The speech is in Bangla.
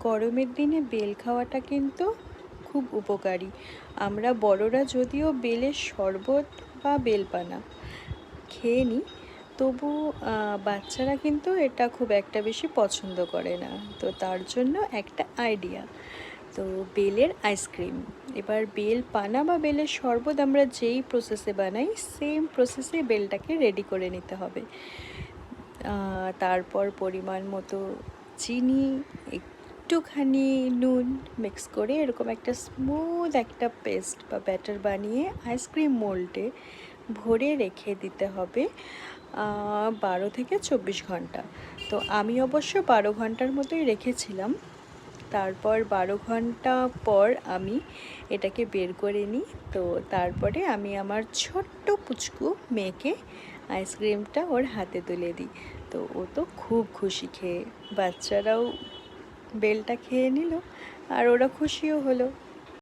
গরমের দিনে বেল খাওয়াটা কিন্তু খুব উপকারী। আমরা বড়রা যদিও বেলের শরবত বা বেলপানা খেয়ে নিই, তবু বাচ্চারা কিন্তু এটা খুব একটা বেশি পছন্দ করে না। তো তার জন্য একটা আইডিয়া, তো বেলের আইসক্রিম। এবার বেল পানা বা বেলের শরবত আমরা যেই প্রসেসে বানাই সেম প্রসেসে বেলটাকে রেডি করে নিতে হবে। তারপর পরিমাণ মতো চিনি, একটুখানি নুন মিক্স করে এরকম একটা স্মুথ একটা পেস্ট বা ব্যাটার বানিয়ে আইসক্রিম মোল্ডে ভরে রেখে দিতে হবে 12 থেকে 24 ঘন্টা। তো আমি অবশ্য 12 ঘন্টার মতোই রেখেছিলাম। তারপর 12 ঘন্টা পর আমি এটাকে বের করে নিই। তো তারপরে আমি আমার ছোট্ট পুচকু মেয়েকে আইসক্রিমটা ওর হাতে তুলে দিই। তো ও তো খুব খুশি খেয়ে, বাচ্চারাও বেলটা খেয়ে নিল আর ওরা খুশিও হলো।